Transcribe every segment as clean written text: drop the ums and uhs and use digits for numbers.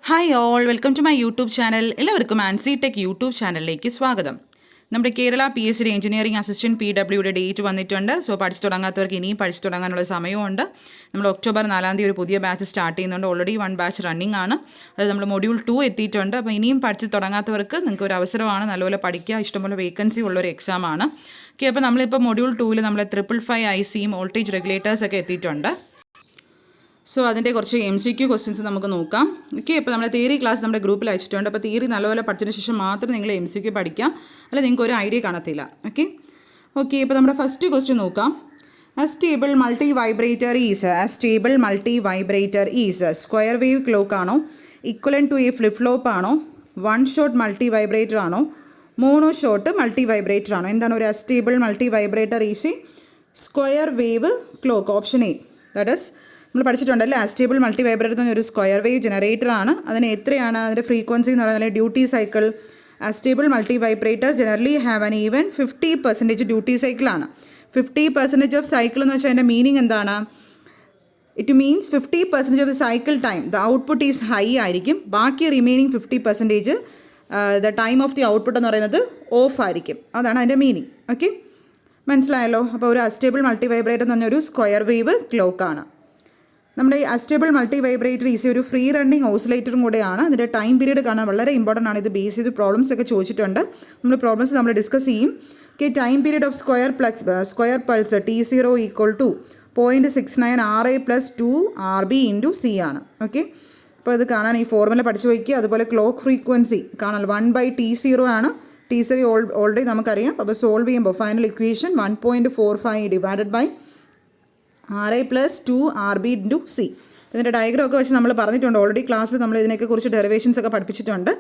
Hi all, welcome to my YouTube channel. എല്ലാവർക്കും Ancy tech YouTube ചാനലിലേക്ക് സ്വാഗതം. നമ്മുടെ കേരള PhD എഞ്ചിനീയറിംഗ് അസിസ്റ്റൻറ്റ് PWയുടെ ഡേറ്റ് വന്നിട്ടുണ്ട്. സോ പഠിച്ചു തുടങ്ങാത്തവർക്ക് ഇനിയും പഠിച്ചു തുടങ്ങാനുള്ള സമയമുണ്ട്. നമ്മൾ ഒക്ടോബർ 4 ഒരു പുതിയ ബാച്ച് സ്റ്റാർട്ട് ചെയ്യുന്നുണ്ട്. ഓൾറെഡി 1 ബാച്ച് റണ്ണിങ് ആണ്. അത് നമ്മൾ മൊഡ്യൂൾ 2 എത്തിയിട്ടുണ്ട്. അപ്പോൾ ഇനിയും പഠിച്ച് തുടങ്ങാത്തവർക്ക് നിങ്ങൾക്ക് ഒരു അവസരമാണ്. നല്ലപോലെ പഠിക്കുക. ഇഷ്ടംപോലെ വേക്കൻസി ഉള്ളൊരു എക്സാമാണ്. ഓക്കെ, അപ്പോൾ നമ്മളിപ്പോൾ മൊഡ്യൂൾ 2 നമ്മൾ 555 ICയും വോൾട്ടേജ് റെഗുലേറ്റേഴ്സൊക്കെ എത്തിയിട്ടുണ്ട്. സോ അതിൻ്റെ കുറച്ച് MCQ ക്വസ്റ്റ്യൻസ് നമുക്ക് നോക്കാം. ഓക്കെ, ഇപ്പോൾ നമ്മുടെ തിയറി ക്ലാസ് നമ്മുടെ ഗ്രൂപ്പിൽ അയച്ചിട്ടുണ്ട്. അപ്പോൾ തിയറി നല്ലപോലെ പഠിച്ചതിന് ശേഷം മാത്രം നിങ്ങൾ MCQ പഠിക്കുക, അല്ല നിങ്ങൾക്ക് ഒരു ഐഡിയ കാണത്തില്ല. ഓക്കെ, ഇപ്പോൾ നമ്മുടെ ഫസ്റ്റ് ക്വസ്റ്റ്യൻ നോക്കാം. A stable multi-vibrator is square wave clock ആണോ, equivalent to a flip flop ആണോ, വൺ ഷോട്ട് മൾട്ടി വൈബ്രേറ്റർ ആണോ, മോണോ ഷോട്ട് മൾട്ടി വൈബ്രേറ്റർ ആണോ? എന്താണ് ഒരു astable multivibrator is a square wave clock? Option A. That is നമ്മൾ പഠിച്ചിട്ടുണ്ടല്ലോ, astable multi vibrator എന്ന് പറഞ്ഞൊരു സ്ക്വയർ വേവ് ജനറേറ്റർ ആണ്. അതിന് എത്രയാണ് അതിൻ്റെ ഫ്രീക്വൻസി എന്ന് പറയുന്നത്? Duty cycle. Astable multi vibrators generally have an even 50% duty സൈക്കിളാണ്. 50% ഓഫ് സൈക്കിൾ എന്ന് വെച്ചാൽ അതിൻ്റെ മീനിങ് എന്താണ്? It means 50% of the cycle time the output is high ആയിരിക്കും. ബാക്കി remaining 50% the time of the output എന്ന് പറയുന്നത് ഓഫ് ആയിരിക്കും. അതാണ് അതിൻ്റെ മീനിങ്. ഓക്കെ, മനസ്സിലായല്ലോ? അപ്പോൾ ഒരു അസ്റ്റേബിൾ മൾട്ടി വൈബ്രേറ്റർ എന്ന് പറഞ്ഞൊരു സ്ക്വയർ വേവ് ക്ലോക്കാണ്. നമ്മുടെ ഈ അസ്റ്റേബിൾ മൾട്ടി വൈബ്രേറ്റർ ഈസി ഒരു ഫ്രീ റണ്ണിങ് ഓസിലേറ്ററും കൂടെയാണ്. അതിൻ്റെ ടൈം പീരീഡ് കാണാൻ വളരെ ഇമ്പോർട്ടൻ്റ് ആണ്. ഇത് ബേസ് ചെയ്ത് പ്രോബ്ലംസ് ഒക്കെ ചോദിച്ചിട്ടുണ്ട്. നമ്മൾ ഡിസ്കസ് ചെയ്യും. Okay, time period of square pulse T0 = 0.69 RA + 2 RB × C ആണ്. ഓക്കെ, അപ്പോൾ ഇത് കാണാൻ ഈ ഫോർമുല പഠിച്ചു വയ്ക്കുക. അതുപോലെ ക്ലോക്ക് ഫ്രീക്വൻസി കാണാൻ 1/T0 ആണ്. T0 ഓൾറെഡി നമുക്കറിയാം. അപ്പോൾ സോൾവ് ചെയ്യുമ്പോൾ final equation 1.45 / RA + 2 RB × C. ഇതിൻ്റെ ഡയഗ്രം ഒക്കെ വെച്ച് നമ്മൾ പറഞ്ഞിട്ടുണ്ട്. ഓൾറെഡി ക്ലാസ്സിൽ നമ്മൾ ഇതിനെയൊക്കെ കുറിച്ച് ഡെറിവേഷൻസ് ഒക്കെ പഠിപ്പിച്ചിട്ടുണ്ട്.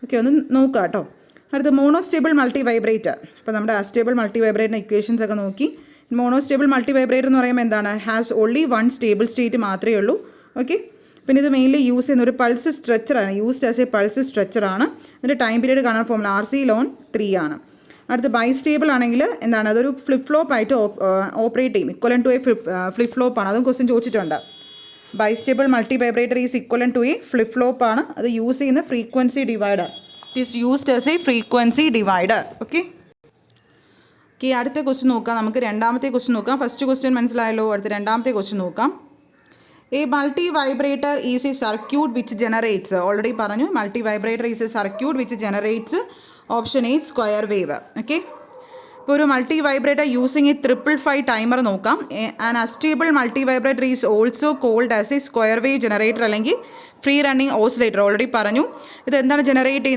ഓക്കെ, ഒന്ന് നോക്കുക കേട്ടോ. അടുത്ത് മോണോസ്റ്റേബിൾ മൾട്ടി വൈബ്രേറ്റർ. അപ്പോൾ നമ്മുടെ അസ്റ്റേബിൾ മൾട്ടി വൈബ്രേറ്ററിൻ്റെ ഇക്വേഷൻസ് ഒക്കെ നോക്കി. മോണോസ്റ്റേബിൾ മൾട്ടി വൈബ്രേറ്റർ എന്ന് പറയുമ്പോൾ എന്താണ്? Has only one stable state മാത്രമേ ഉള്ളൂ. ഓക്കെ, പിന്നെ ഇത് മെയിൻലി യൂസ് ചെയ്യുന്ന ഒരു പൾസ് സ്ട്രെച്ചറാണ്. യൂസ്ഡ് ആസ് എ പൾസ് സ്ട്രെച്ചറാണ്. ഇതിൻ്റെ ടൈം പീരീഡ് കാണാൻ ഫോർമുല RC/3 ആണ്. അടുത്ത് ബൈസ്റ്റേബിൾ ആണെങ്കിൽ എന്താണ്? അതൊരു ഫ്ലിപ്പ് ഫ്ലോപ്പ് ആയിട്ട് ഓപ്പറേറ്റ് ചെയ്യും. Equivalent to a flip flop ആണ്. അതും ക്വസ്റ്റ്യൻ ചോദിച്ചിട്ടുണ്ട്. Bistable multivibrator is equivalent to a flip flop ആണ്. അത് യൂസ് ചെയ്യുന്ന frequency divider. It is used as a frequency divider. Okay, അടുത്ത ക്വസ്റ്റ്യൻ നോക്കാം. നമുക്ക് രണ്ടാമത്തെ ക്വസ്റ്റ്യൻ നോക്കാം. ഫസ്റ്റ് ക്വസ്റ്റ്യൻ മനസ്സിലായല്ലോ. അടുത്ത രണ്ടാമത്തെ ക്വസ്റ്റ്യൻ നോക്കാം. A multivibrator is a circuit which generates. Already പറഞ്ഞു, multivibrator is a circuit which generates. Option A square wave. Okay, ഇപ്പോൾ ഒരു multivibrator using a 555 timer നോക്കാം. An astable multivibrator is also called as a square wave generator അല്ലെങ്കിൽ free running oscillator. Already പറഞ്ഞു. ഇത് എന്താണ് generate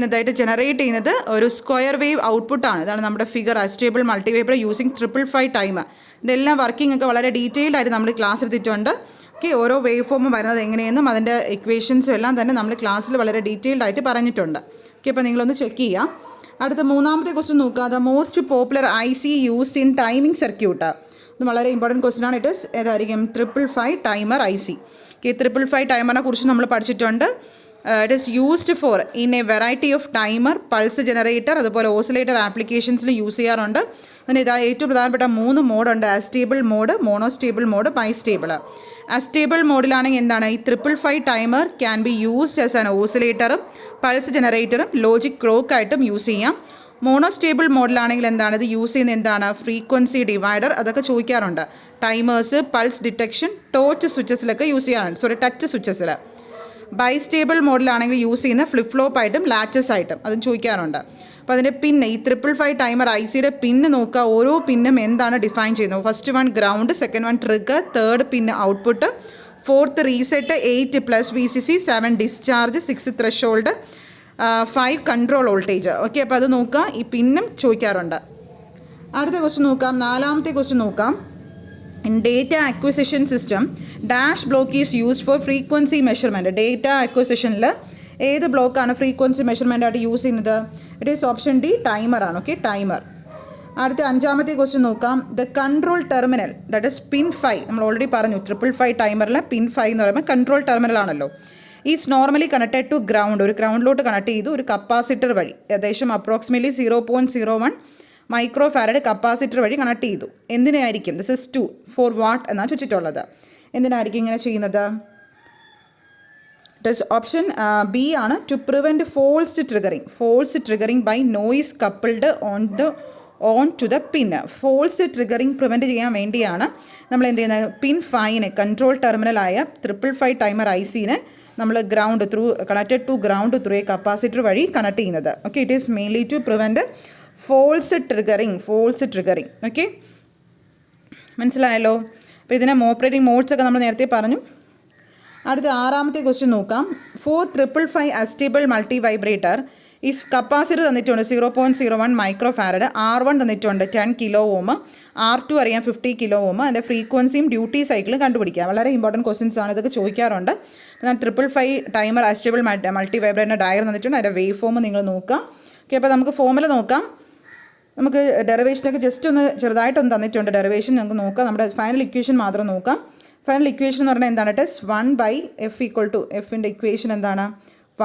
ചെയ്യുന്നത്? ഒരു square wave ഔട്ട്പുട്ടാണ്. ഇതാണ് നമ്മുടെ figure. Astable multivibrator using 555 timer. ഇതെല്ലാം വർക്കിംഗ് ഒക്കെ വളരെ ഡീറ്റെയിൽഡ് ആയിട്ട് നമ്മൾ ക്ലാസ് എടുത്തിട്ടുണ്ട്. ഓക്കെ, ഓരോ വേവ് ഫോമും വരുന്നത് എങ്ങനെയെന്നും അതിൻ്റെ ഇക്വേഷൻസും എല്ലാം തന്നെ നമ്മൾ ക്ലാസ്സിൽ വളരെ ഡീറ്റെയിൽഡ് ആയിട്ട് പറഞ്ഞിട്ടുണ്ട്. ഓക്കെ, അപ്പോൾ നിങ്ങളൊന്ന് ചെക്ക് ചെയ്യാം. അടുത്ത മൂന്നാമത്തെ ക്വസ്റ്റ്യൻ നോക്കുക. The most popular IC used in timing circuit. ഇത് വളരെ ഇമ്പോർട്ടൻറ്റ് ക്വസ്റ്റ്യൻ ആണ്. ഏതായിരിക്കും? 555 ടൈമർ IC. ഓക്കെ, 555 ടൈമറിനെ കുറിച്ച് നമ്മൾ പഠിച്ചിട്ടുണ്ട്. It is used for in a variety of timer, pulse generator, അതുപോലെ ഓസിലേറ്റർ ആപ്ലിക്കേഷൻസിൽ യൂസ് ചെയ്യാറുണ്ട്. അതിന് ഏറ്റവും പ്രധാനപ്പെട്ട 3 മോഡുണ്ട്: astable mode, monostable mode, bistable. Astable മോഡിലാണെങ്കിൽ എന്താണ്? ഈ 555 timer can be used as an ഓസിലേറ്ററും പൾസ് ജനറേറ്ററും ലോജിക് ക്ലോക്കായിട്ടും യൂസ് ചെയ്യാം. മോണോസ്റ്റേബിൾ മോഡിലാണെങ്കിൽ എന്താണ്? ഇത് യൂസ് ചെയ്യുന്നത് എന്താണ്? Frequency divider. അതൊക്കെ ചോദിക്കാറുണ്ട്. ടൈമേഴ്സ്, പൾസ് ഡിറ്റക്ഷൻ, ടച്ച് സ്വിച്ചസിൽ. ബൈസ്റ്റേബിൾ മോഡിലാണെങ്കിൽ യൂസ് ചെയ്യുന്ന ഫ്ലിപ്പ് ഫ്ലോപ്പ് ആയിട്ടും ലാച്ചസ് ആയിട്ടും അതും ചോദിക്കാറുണ്ട്. അപ്പോൾ അതിൻ്റെ പിന്ന്, ഈ 555 ടൈമർ ICയുടെ പിന്ന് നോക്കുക. ഓരോ പിന്നും എന്താണ് ഡിഫൈൻ ചെയ്യുന്നത്? First one ground, second one trigger, third pin output, fourth reset, 8 + VCC, 7 discharge, 6 threshold, 5 control voltage. Okay, അപ്പോൾ അത് നോക്കുക. ഈ പിന്നും ചോദിക്കാറുണ്ട്. അടുത്ത ക്വസ്റ്റ്യൻ നോക്കാം. നാലാമത്തെ ക്വസ്റ്റ്യൻ നോക്കാം. In data acquisition system dash block is used for frequency measurement. Data അക്വിസിഷനിൽ ഏത് ബ്ലോക്കാണ് ഫ്രീക്വൻസി മെഷർമെൻ്റ് ആയിട്ട് യൂസ് ചെയ്യുന്നത്? ഇറ്റ് ഈസ് ഓപ്ഷൻ ഡി ടൈമറാണ്. Okay, timer. അടുത്ത അഞ്ചാമത്തെ ക്വസ്റ്റ്യൻ നോക്കാം. The control terminal, that is pin 5. നമ്മൾ ഓൾറെഡി പറഞ്ഞു 555 ടൈമറിൽ പിൻ 5 എന്ന് പറയുമ്പോൾ കൺട്രോൾ ടെർമിനൽ ആണല്ലോ. Is normally connected to ground. ഒരു ഗ്രൗണ്ടിലോട്ട് കണക്ട് ചെയ്തു ഒരു കപ്പാസിറ്റർ വഴി. ഏകദേശം അപ്രോക്സിമേറ്റ്ലി 0.01 മൈക്രോ ഫാരഡ് കപ്പാസിറ്റർ വഴി കണക്ട് ചെയ്തു. എന്തിനായിരിക്കും? ദിസ് ഇസ് 4 വാട്ട് എന്നാണ് ചോദിച്ചിട്ടുള്ളത്. എന്തിനായിരിക്കും ഇങ്ങനെ ചെയ്യുന്നത്? ഓപ്ഷൻ ബി ആണ് to prevent false triggering by noise coupled on to the pin. False triggering prevent ചെയ്യാൻ വേണ്ടിയാണ് നമ്മൾ എന്ത് ചെയ്യുന്നത്, പിൻ 5 കൺട്രോൾ ടെർമിനലായ 555 ടൈമർ ഐസിനെ നമ്മൾ ground through connected to ground through a capacitor വഴി കണക്ട് ചെയ്യുന്നത്. Okay, it is mainly to prevent false triggering. Okay, മനസ്സിലായല്ലോ. അപ്പോൾ ഇതിനെ ഓപ്പറേറ്റിംഗ് മോഡ്സ് ഒക്കെ നമ്മൾ നേരത്തെ പറഞ്ഞു. അടുത്ത 6ാമത്തെ ക്വസ്റ്റ്യൻ നോക്കാം. For 555 astable multivibrator is capacitor തന്നിട്ടുണ്ട് 0.01 മൈക്രോ ഫാരഡ്, R1 തന്നിട്ടുണ്ട് 10 കിലോ ഓം, R2 അറിയാം 50 കിലോ ഓം. അതിൻ്റെ ഫ്രീക്വൻസിയും ഡ്യൂട്ടി സൈക്കിളും കണ്ടുപിടിക്കുക. വളരെ ഇമ്പോർട്ടൻറ്റ് ക്വസ്റ്റ്യൻസ് ആണ്, ഇതൊക്കെ ചോദിക്കാറുണ്ട്. ഞാൻ 555 ടൈമർ അസ്റ്റേബിൾ മൾട്ടി വൈബ്രേറ്ററിൻ്റെ ഡയഗ്രം തന്നിട്ടുണ്ട്, അതിൻ്റെ വേവ് ഫോം നിങ്ങൾ നോക്കാം. ഓക്കെ, അപ്പോൾ നമുക്ക് ഫോമുല നോക്കാം. നമുക്ക് ഡെറിവേഷനൊക്കെ ജസ്റ്റ് ഒന്ന് ചെറുതായിട്ടൊന്ന് തന്നിട്ടുണ്ട്. ഡെറിവേഷൻ നമുക്ക് നോക്കാം. നമ്മുടെ ഫൈനൽ ഇക്വേഷൻ മാത്രം നോക്കാം. ഫൈനൽ ഇക്വേഷൻ എന്ന് പറഞ്ഞാൽ എന്താണ്? ടെസ്റ്റ് 1/f ഈക്വൽ ടു എഫിൻ്റെ ഇക്വേഷൻ എന്താണ്?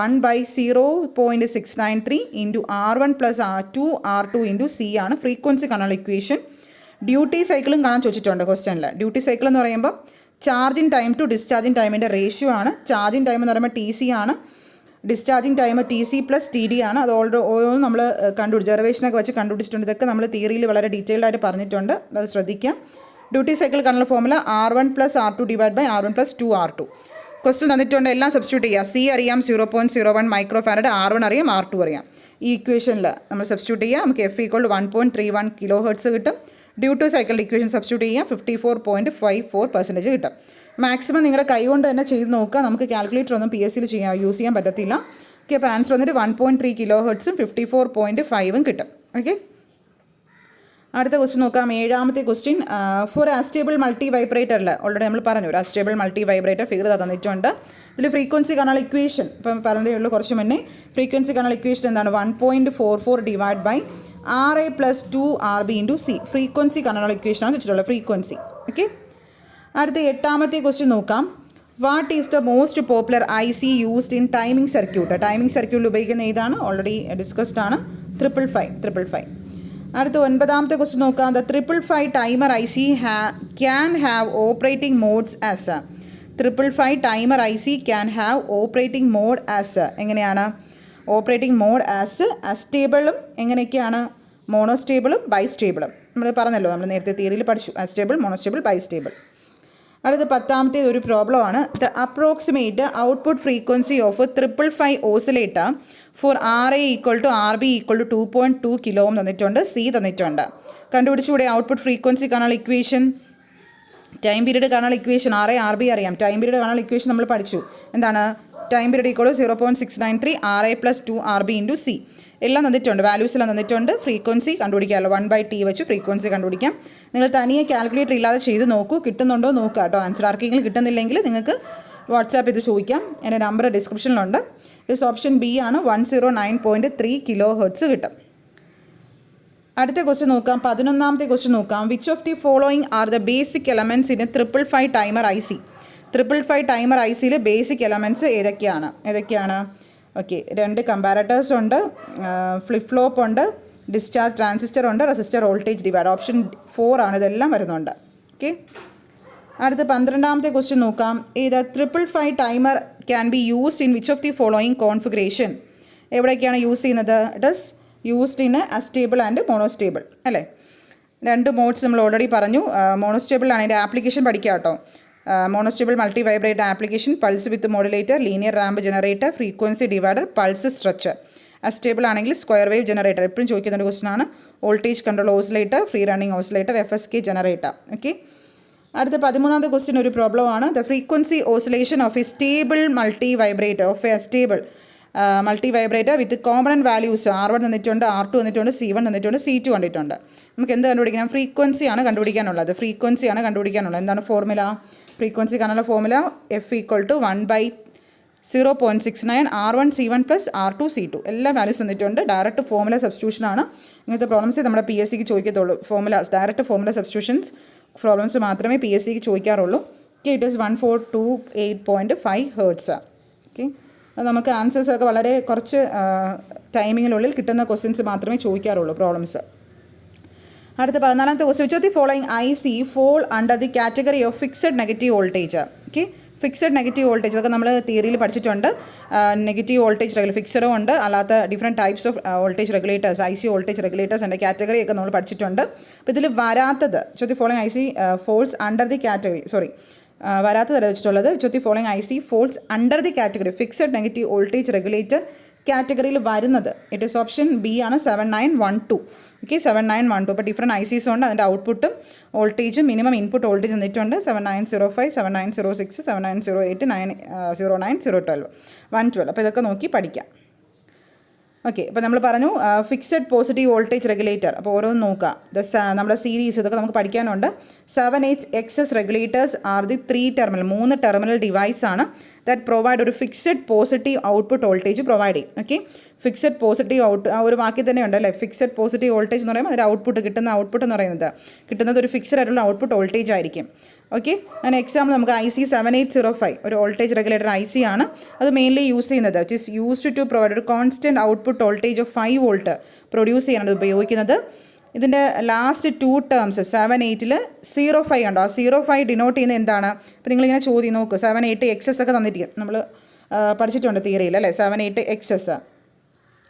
1/0.693 into R1 plus R2 into C ആണ് ഫ്രീക്വൻസി കാണാനുള്ള ഇക്വേഷൻ. ഡ്യൂട്ടി സൈക്കിളും കാണാൻ ചോദിച്ചിട്ടുണ്ട് ക്വസ്റ്റ്യനിൽ. ഡ്യൂട്ടി സൈക്കിൾ എന്ന് പറയുമ്പോൾ ചാർജിങ് ടൈം ടു ഡിസ്ചാർജിങ് ടൈമിൻ്റെ റേഷ്യോ ആണ്. ചാർജിങ് ടൈം എന്ന് പറയുമ്പോൾ TC ആണ്, discharging time TC plus TD ആണ്. അത് ഓരോന്നും നമ്മൾ ഡെറിവേഷനൊക്കെ വെച്ച് കണ്ടുപിടിച്ചിട്ടുണ്ട്. ഇതൊക്കെ നമ്മൾ തിയറിയിൽ വളരെ ഡീറ്റെയിൽഡ് ആയിട്ട് പറഞ്ഞിട്ടുണ്ട്, അത് ശ്രദ്ധിക്കാം. ഡ്യൂട്ടി സൈക്കിൾ കാണുന്ന formula R1 plus R2 divide by R1 plus 2R2. Question തന്നിട്ടുണ്ട്, എല്ലാം സബ്സ്റ്റിറ്റ്യൂട്ട് ചെയ്യുക. C അറിയാം 0.01 മൈക്രോ ഫാരഡ്, R1 അറിയാം, R2 അറിയാം. ഈ ഇക്വേഷനിൽ നമ്മൾ സബ്സ്റ്റിറ്റ്യൂട്ട് ചെയ്യുക. നമുക്ക് F ഈക്വൾ 1.31 കിലോ ഹെർട്സ് കിട്ടും. ഡ്യൂട്ടി സൈക്കിളിൻ്റെ ഇക്വേഷൻ സബ്സ്റ്റിറ്റ്യൂട്ട് ചെയ്യുക, 54.54% കിട്ടും. മാക്സിമം നിങ്ങളുടെ കൈ കൊണ്ട് തന്നെ ചെയ്ത് നോക്കുക. നമുക്ക് കാൽക്കുലേറ്റർ ഒന്നും PSCയിൽ യൂസ് ചെയ്യാൻ പറ്റത്തില്ല. ഓക്കെ, അപ്പോൾ ആൻസർ വന്നിട്ട് 1.3 കിലോ ഹെർട്സും 54.5 കിട്ടും. ഓക്കെ, അടുത്ത ക്വസ്റ്റ്യൻ നോക്കാം. 7ാമത്തെ ക്വസ്റ്റ്യൻ. ഫോർ അസ്റ്റേബിൾ മൾട്ടി വൈബ്രേറ്ററിൽ ഓൾറെഡി നമ്മൾ പറഞ്ഞു, ഒരു അസ്റ്റേബിൾ മൾട്ടി വൈബ്രേറ്റർ ഫിഗർ തന്നിട്ടുണ്ട്. ഇതിൽ ഫ്രീക്വൻസി കാണാനുള്ള ഇക്വേഷൻ ഇപ്പം പറഞ്ഞതേ ഉള്ളൂ കുറച്ച് മുന്നേ. ഫ്രീക്വൻസി കാണാനുള്ള ഇക്വേഷൻ എന്താണ്? 1.44 divide by RA plus 2RB into C. Frequency കാണാനുള്ള ഇക്വേഷനാണ് വെച്ചിട്ടുള്ളത്, ഫ്രീക്വൻസി. ഓക്കെ, അടുത്ത 8ാമത്തെ ക്വസ്റ്റ്യൻ നോക്കാം. What is the most popular IC used in timing circuit? Timing സർക്യൂട്ടിൽ ഉപയോഗിക്കുന്ന ഇതാണ്, ഓൾറെഡി ഡിസ്കസ്ഡ് ആണ്, 555. അടുത്ത 9ാമത്തെ ക്വസ്റ്റ്യൻ നോക്കാം. The 555 timer IC can have operating modes as 555 timer IC can have operating mode as. എങ്ങനെയാണ് ഓപ്പറേറ്റിംഗ് മോഡ് ആസ്? അസ്റ്റേബിളും എങ്ങനെയൊക്കെയാണ്? മോണോസ്റ്റേബിളും ബൈസ്റ്റേബിളും. നമ്മൾ പറഞ്ഞല്ലോ, നമ്മൾ നേരത്തെ തിയറിയിൽ പഠിച്ചു, അസ്റ്റേബിൾ, മോണോസ്റ്റേബിൾ, ബൈസ്റ്റേബിൾ. അടുത്ത 10ാമത്തേത് ഒരു പ്രോബ്ലം ആണ്. The approximate output frequency of 555 oscillator for RA equal to RB equal to 2.2 kilo ohm തന്നിട്ടുണ്ട്, C തന്നിട്ടുണ്ട്. കണ്ടുപിടിച്ചുകൂടെ ഔട്ട്പുട്ട് ഫ്രീക്വൻസി കാണാനുള്ള ഇക്വേഷൻ? ടൈം പീരീഡ് കാണാനുള്ള ഇക്വേഷൻ RA RB അറിയാം. ടൈം പീരീഡ് കാണാനുള്ള ഇക്വേഷൻ നമ്മൾ പഠിച്ചു. എന്താണ്? Time period equal to 0.693 RA plus 2RB into C. എല്ലാം തന്നിട്ടുണ്ട്, വാല്യൂസ് എല്ലാം തന്നിട്ടുണ്ട്. ഫ്രീക്വൻസി കണ്ടുപിടിക്കാമല്ലോ, 1/T വെച്ച് ഫ്രീക്വൻസി കണ്ടുപിടിക്കാം. നിങ്ങൾ തനിയെ കാൽക്കുലേറ്റർ ഇല്ലാതെ ചെയ്ത് നോക്കൂ, കിട്ടുന്നുണ്ടോ നോക്കുക കേട്ടോ. ആൻസർ ആർക്കെങ്കിലും കിട്ടുന്നില്ലെങ്കിൽ നിങ്ങൾക്ക് വാട്സാപ്പ് ഇത് ചോദിക്കാം, എൻ്റെ നമ്പർ ഡിസ്ക്രിപ്ഷനിലുണ്ട്. ഇസ് ഓപ്ഷൻ ബി ആണ്, 109.3 കിലോ ഹെർട്സ് കിട്ടും. അടുത്ത ക്വസ്റ്റ്യൻ നോക്കാം. 11ാമത്തെ ക്വസ്റ്റ്യൻ നോക്കാം. Which of the following are the basic elements in 555 timer IC? 555 timer ICയിൽ ബേസിക് എലമെൻറ്റ്സ് ഏതൊക്കെയാണ്? ഓക്കെ, 2 കമ്പാരറ്റേഴ്സ് ഉണ്ട്, ഫ്ലിപ്പ് ഫ്ലോപ്പ് ഉണ്ട്, ഡിസ്ചാർജ് ട്രാൻസിസ്റ്റർ ഉണ്ട്, റെസിസ്റ്റർ വോൾട്ടേജ് ഡിവൈഡർ. ഓപ്ഷൻ 4 ആണ്, ഇതെല്ലാം വരുന്നുണ്ട്. ഓക്കെ, അടുത്ത 12ാമത്തെ ക്വസ്റ്റ്യൻ നോക്കാം. ഏത് 555 timer can be used in which of the following configuration? എവിടെയൊക്കെയാണ് യൂസ് ചെയ്യുന്നത്? It is used in astable and monostable അല്ലേ. 2 മോഡ്സ് നമ്മൾ ഓൾറെഡി പറഞ്ഞു. മോണോസ്റ്റേബിൾ ആണ്, അതിൻ്റെ ആപ്ലിക്കേഷൻ പഠിക്കാം കേട്ടോ. Monostable multi vibrator application, pulse width modulator, linear ramp generator, frequency divider, pulse structure. Astable ആണെങ്കിൽ സ്ക്വയർ വേവ് ജനറേറ്റർ, എപ്പോഴും ചോദിക്കുന്ന ഒരു ക്വസ്റ്റൻ ആണ്. Voltage control oscillator, free running oscillator, FSK generator. Okay, അടുത്ത 13ാമത്തെ ക്വസ്റ്റ്യൻ ഒരു പ്രോബ്ലം ആണ്. The frequency oscillation of a stable multi vibrator multi vibrator with component values R1 തന്നിട്ടുണ്ട്, R2 തന്നിട്ടുണ്ട്, C1 തന്നിട്ടുണ്ട്, C2 കണ്ടിട്ടുണ്ട്. നമുക്ക് എന്ത് കണ്ടുപിടിക്കണം? ഫ്രീക്വൻസിയാണ് കണ്ടുപിടിക്കാനുള്ളത്. എന്താണ് ഫോർമുല? ഫ്രീക്വൻസി കാണാനുള്ള formula F equal to 1/0.69 R1 C1 plus R2 C2. എല്ലാ വാല്യൂസ് തന്നിട്ടുണ്ട്. ഡയറക്റ്റ് ഫോർമുല സബ്സ്റ്റിറ്റ്യൂഷനാണ്. ഇങ്ങനത്തെ പ്രോബ്ലംസ് നമ്മുടെ PSCക്ക് ചോദിക്കത്തുള്ളൂ. ഡയറക്റ്റ് ഫോർമുല സബ്സ്റ്റിറ്റ്യൂഷൻസ് പ്രോബ്ലംസ് മാത്രമേ PSCക്ക് ചോദിക്കാറുള്ളൂ. Okay, it is 1428.5 hertz. Okay, അത് നമുക്ക് ആൻസേഴ്സൊക്കെ വളരെ കുറച്ച് ടൈമിങ്ങിനുള്ളിൽ കിട്ടുന്ന ക്വസ്റ്റ്യൻസ് മാത്രമേ ചോദിക്കാറുള്ളൂ പ്രോബ്ലംസ്. അടുത്ത 14ാമത്തെ question. Which of the following IC fall under the category of fixed negative voltage? Okay, fixed negative voltage അതൊക്കെ നമ്മൾ തിയറിയിൽ പഠിച്ചിട്ടുണ്ട്. നെഗറ്റീവ് വോൾട്ടേജ് റെഗുലേറ്റർ ഫിക്സഡും ഉണ്ട്, അല്ലാത്ത different types of voltage regulators IC voltage regulators എൻ്റെ കാറ്റഗറിയൊക്കെ നമ്മൾ പഠിച്ചിട്ടുണ്ട്. അപ്പോൾ ഇതിൽ വരാത്തത് ചോദ്യ following IC falls under the category വരാത്തതല്ല വെച്ചിട്ടുള്ളത്. ചോദ്യ following IC falls under the category fixed negative voltage regulator കാറ്റഗറിയിൽ വരുന്നത് ഇറ്റ് ഈസ് ഓപ്ഷൻ ബി ആണ് 7912. ഓക്കെ 7912. ഇപ്പോൾ ഡിഫറെൻറ്റ് ICs ഉണ്ട്, അതിൻ്റെ ഔട്ട്പുട്ടും വോൾട്ടേജും മിനിമം ഇൻപുട്ട് വോൾട്ടേജ് തന്നിട്ടുണ്ട് 7905, 7906, 7908, 909, 012, 112. അപ്പോൾ ഇതൊക്കെ നോക്കി പഠിക്കാം. ഓക്കെ, ഇപ്പോൾ നമ്മൾ പറഞ്ഞു ഫിക്സഡ് പോസിറ്റീവ് വോൾട്ടേജ് റെഗുലേറ്റർ. അപ്പോൾ ഓരോന്ന് നോക്കുക. നമ്മുടെ സീരീസ് ഇതൊക്കെ നമുക്ക് പഠിക്കാനുണ്ട്. 7/8 XS regulators are the 3 terminal device ആണ് ദാറ്റ് പ്രൊവൈഡ് ഒരു fixed positive output voltage provide ചെയ്യും. ഓക്കെ, ഫിക്സഡ് പോസിറ്റീവ് ആ ഒരു വാക്കിൽ തന്നെ ഉണ്ട് അല്ലേ. ഫിക്സഡ് പോസിറ്റീവ് വോൾട്ടേജ് എന്ന് പറയുമ്പോൾ അതിൻ്റെ ഔട്ട്പുട്ട് എന്ന് പറയുന്നത് ഒരു ഫിക്സഡ് ആയിട്ടുള്ള ഔട്ട്പുട്ട് വോൾട്ടേജ് ആയിരിക്കും. ഓക്കെ, അതിന് എക്സാമ്പിൾ നമുക്ക് IC 7805 ഒരു വോൾട്ടേജ് റെഗുലേറ്റർ IC ആണ്. അത് മെയിൻലി യൂസ് ചെയ്യുന്നത് it is used to provide ഒരു constant output voltage of 5 volt produce ചെയ്യാനാണ് ഉപയോഗിക്കുന്നത്. ഇതിൻ്റെ ലാസ്റ്റ് 2 ടേംസ് 7/8 05 ഉണ്ടോ, ആ 05 ഡിനോട്ട് ചെയ്യുന്നത് എന്താണ്? അപ്പോൾ നിങ്ങളിങ്ങനെ ചോദ്യം നോക്കുക. 7/8 XS ഒക്കെ തന്നിരിക്കും, നമ്മൾ പഠിച്ചിട്ടുണ്ട് തിയറിയിൽ അല്ലേ, 7/8 XS.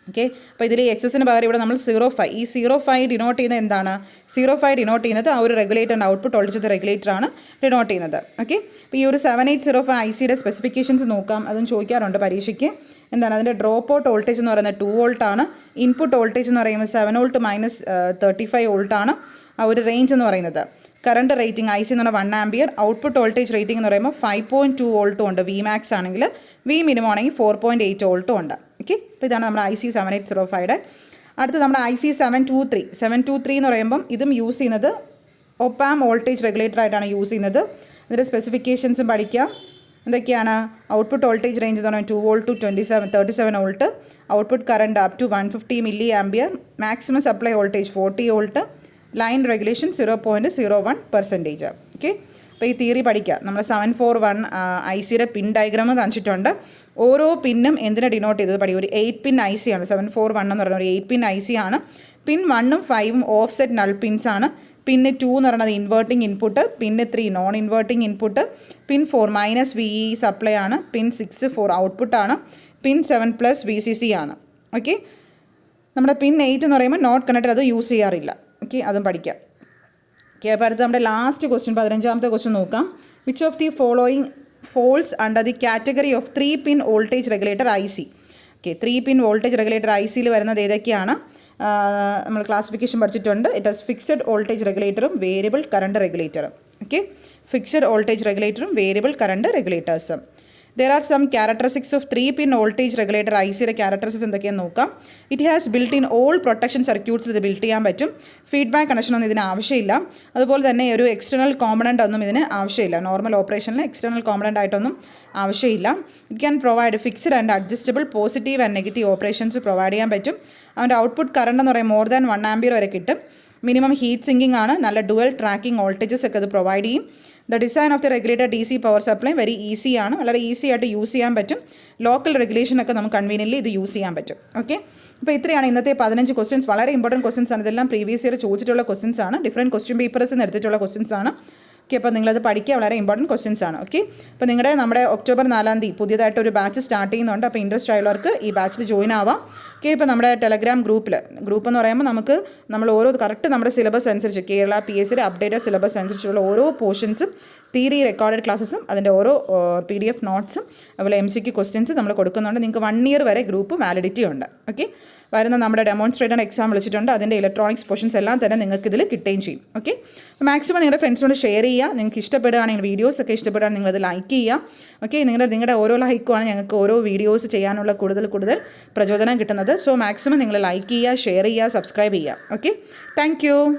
ഓക്കെ, അപ്പോൾ ഇതിൽ എക്സസിന് പകരം ഇവിടെ നമ്മൾ 05 ഈ 05 ഡിനോട്ട് ചെയ്യുന്നത് എന്താണ്? 05 ഡിനോട്ട് ചെയ്യുന്നത് ആ ഒരു റെഗുലേറ്ററിൻ്റെ ഔട്ട്പുട്ട് വോൾട്ടേജ് റെഗുലേറ്ററാണ് ഡിനോട്ട് ചെയ്യുന്നത്. ഓക്കെ, അപ്പോൾ ഈ ഒരു 7805 ICയുടെ സ്പെസിഫിക്കേഷൻസ് നോക്കാം. അതും ചോദിക്കാറുണ്ട് പരീക്ഷയ്ക്ക്. എന്താണ് അതിൻ്റെ ഡ്രോപ്പ് ഔട്ട് വോൾട്ടേജ് എന്ന് പറയുന്നത് 2 വോൾട്ട് ആണ്. ഇൻപുട്ട് വോൾട്ടേജ് എന്ന് പറയുന്നത് 7 വോൾട്ട് - 35 വോൾട്ട് ആണ് ആ ഒരു റേഞ്ച് എന്ന് പറയുന്നത്. കറണ്ട് റേറ്റിംഗ് IC എന്ന് പറഞ്ഞാൽ 1 ആംപിയർ. ഔട്ട്പുട്ട് വോൾട്ടേജ് റേറ്റിംഗ് എന്ന് പറയുമ്പോൾ 5.2 വോൾട്ടും ഉണ്ട്. Vmax ആണെങ്കിൽ, Vminimum ആണെങ്കിൽ 4.8 വോൾട്ടും ഉണ്ട്. ഓക്കെ, അപ്പോൾ ഇതാണ് നമ്മുടെ IC 7805യുടെ. അടുത്ത് നമ്മുടെ IC 723 എന്ന് പറയുമ്പം ഇതും യൂസ് ചെയ്യുന്നത് ഒപ്പാം വോൾട്ടേജ് റെഗുലേറ്റർ ആയിട്ടാണ് യൂസ് ചെയ്യുന്നത്. ഇതിൻ്റെ സ്പെസിഫിക്കേഷൻസും പഠിക്കാം. എന്തൊക്കെയാണ്? ഔട്ട്പുട്ട് വോൾട്ടേജ് റേഞ്ച് എന്ന് പറഞ്ഞാൽ 2 volt to 37 volt. Output current up to 150 milli ampere. Maximum supply voltage 40 volt. Line regulation 0.01%. Okay, അപ്പോൾ ഈ തിയറി പഠിക്കുക. നമ്മൾ 741 ICയുടെ പിൻ ഡയഗ്രാം കാണിച്ചിട്ടുണ്ട്. ഓരോ പിന്നും എന്തിനെ ഡിനോട്ട് ചെയ്തത് പഠിക്കും. ഒരു 8 പിൻ IC ആണ് 741 എന്ന് പറയുന്നത്. ഒരു 8 പിൻ IC ആണ്. പിൻ 1ഉം 5ഉം ഓഫ്സെറ്റ് നൾ പിൻസ് ആണ്. പിൻ 2 എന്ന് പറയുന്നത് ഇൻവേർട്ടിംഗ് ഇൻപുട്ട്. പിൻ 3 നോൺ ഇൻവേർട്ടിംഗ് ഇൻപുട്ട്. പിൻ 4 VEE സപ്ലൈ ആണ്. പിൻ 6 4 ഔട്ട്പുട്ട് ആണ്. പിൻ 7 VCC ആണ്. ഓക്കെ, നമ്മുടെ പിൻ 8 എന്ന് പറയുമ്പോൾ നോട്ട് കണക്റ്റഡ്, അത് യൂസ് ചെയ്യാറില്ല. ഓക്കെ, അതും പഠിക്കാം. ഓക്കെ, അപ്പോൾ അടുത്ത് നമ്മുടെ ലാസ്റ്റ് ക്വസ്റ്റ്യൻ 15ാമത്തെ ക്വസ്റ്റ്യൻ നോക്കാം. Which of the following falls under the category of 3 pin voltage regulator IC? Okay, 3 pin voltage regulator ICയിൽ വരുന്നത് ഏതൊക്കെയാണ്? നമ്മൾ ക്ലാസിഫിക്കേഷൻ പഠിച്ചിട്ടുണ്ട്. ഇറ്റ് ഈസ് ഫിക്സഡ് വോൾട്ടേജ് റെഗുലേറ്ററും വേരിയബിൾ കറണ്ട് റെഗുലേറ്ററും. ഓക്കെ, ഫിക്സഡ് വോൾട്ടേജ് റെഗുലേറ്ററും വേരിയബിൾ കറണ്ട് റെഗുലേറ്റേഴ്സും. There are some characteristics of 3 pin voltage regulator ICയുടെ characteristics എന്തൊക്കെയാണെന്ന് നോക്കാം. It has built in all protection സർക്യൂട്ട്സിൽ ഇത് ബിൽറ്റ് ചെയ്യാൻ പറ്റും. ഫീഡ്ബാക്ക് കണക്ഷനൊന്നും ഇതിന് ആവശ്യമില്ല. അതുപോലെ തന്നെ ഒരു എക്സ്റ്റേണൽ കോമ്പണൻ്റ് ഒന്നും ഇതിന് ആവശ്യമില്ല. നോർമൽ ഓപ്പറേഷനിൽ എക്സ്റ്റേണൽ കോമ്പണൻ്റ് ആയിട്ടൊന്നും ആവശ്യമില്ല. It can provide fixed and adjustable positive and negative operations provide ചെയ്യാൻ പറ്റും. അവൻ്റെ ഔട്ട്പുട്ട് കറണ്ട് എന്ന് പറയുമ്പോൾ മോർ ദാൻ 1 ആംപിയർ വരെ കിട്ടും. മിനിമം ഹീറ്റ് സിങ്കിങ് ആണ്. നല്ല ഡുവൽ ട്രാക്കിംഗ് വോൾട്ടേജസ് ഒക്കെ അത് പ്രൊവൈഡ് ചെയ്യും. The design of the regulator DC power supply very easy ആണ്. വളരെ ഈസി ആയിട്ട് യൂസ് ചെയ്യാൻ പറ്റും. ലോക്കൽ റെഗുലേഷനൊക്കെ നമുക്ക് കൺവീനിയൻലി ഇത് യൂസ് ചെയ്യാൻ പറ്റും. ഓക്കെ, അപ്പോൾ ഇത്രയാണ് ഇന്നത്തെ 15 ക്വസ്റ്റ്യൻസ്. വളരെ ഇമ്പോർട്ടൻറ്റ് ക്വസ്റ്റ്യൻസ് ആണ്. ഇതെല്ലാം പ്രീവിയസ് ഇയർ ചോദിച്ചിട്ടുള്ള ക്വസ്റ്റ്യൻസ് ആണ്. ഡിഫറെൻറ്റ് ക്വസ്റ്റ്യൻ പേപ്പേഴ്സിൽ നിന്ന് എടുത്തിട്ടുള്ള ക്വസ്റ്റ്യൻസ് ആണ്. ഓക്കെ, അപ്പോൾ നിങ്ങളത് പഠിക്കുക. വളരെ ഇമ്പോർട്ടൻറ്റ് ക്വസ്റ്റ്യൻസ് ആണ്. ഓക്കെ, അപ്പോൾ നമ്മുടെ ഒക്ടോബർ 4 പുതിയതായിട്ട് ഒരു ബാച്ച് സ്റ്റാർട്ട് ചെയ്യുന്നുണ്ട്. അപ്പോൾ ഇൻട്രസ്റ്റ് ആയുള്ളവർക്ക് ഈ ബാച്ചിൽ ജോയിൻ ആവാം. ഓക്കെ, ഇപ്പോൾ നമ്മുടെ ടെലഗ്രാം ഗ്രൂപ്പ് എന്ന് പറയുമ്പോൾ നമ്മൾ ഓരോ കറക്റ്റ് നമ്മുടെ സിലബസ് അനുസരിച്ച് കേരള PSCയുടെ അപ്ഡേറ്റഡ് സിലബസ് അനുസരിച്ചുള്ള ഓരോ പോർഷൻസും തിയറി റെക്കോർഡഡ് ക്ലാസ്സസും അതിൻ്റെ ഓരോ PDF നോട്ട്സും അതുപോലെ MCQ ക്വസ്റ്റ്യൻസ് നമ്മൾ കൊടുക്കുന്നുണ്ട്. നിങ്ങൾക്ക് 1 ഇയർ വരെ ഗ്രൂപ്പ് വാലിഡിറ്റി ഉണ്ട്. ഓക്കെ, വരുന്ന നമ്മുടെ ഡെമോൺസ്ട്രേറ്റർ എക്സാം വിളിച്ചിട്ടുണ്ട്. അതിൻ്റെ ഇലക്ട്രോണിക്സ് പോർഷൻസ് എല്ലാം തന്നെ നിങ്ങൾക്ക് ഇതിൽ കിട്ടുകയും ചെയ്യും. ഓക്കെ, മാക്സിമം നിങ്ങളുടെ ഫ്രണ്ട്സിനോട് ഷെയർ ചെയ്യുക. നിങ്ങൾക്ക് ഇഷ്ടപ്പെടുകയാണെങ്കിൽ വീഡിയോസ് ഒക്കെ ഇഷ്ടപ്പെടുകയാണെങ്കിൽ നിങ്ങളത് ലൈക്ക് ചെയ്യുക. ഓക്കെ, നിങ്ങളുടെ ഓരോ ലൈക്കുമാണ് ഞങ്ങൾക്ക് ഓരോ വീഡിയോസ് ചെയ്യാനുള്ള കൂടുതൽ പ്രചോദനം കിട്ടുന്നത്. സോ മാക്സിമം നിങ്ങൾ ലൈക്ക് ചെയ്യുക, ഷെയർ ചെയ്യുക, സബ്സ്ക്രൈബ് ചെയ്യുക. Okay, thank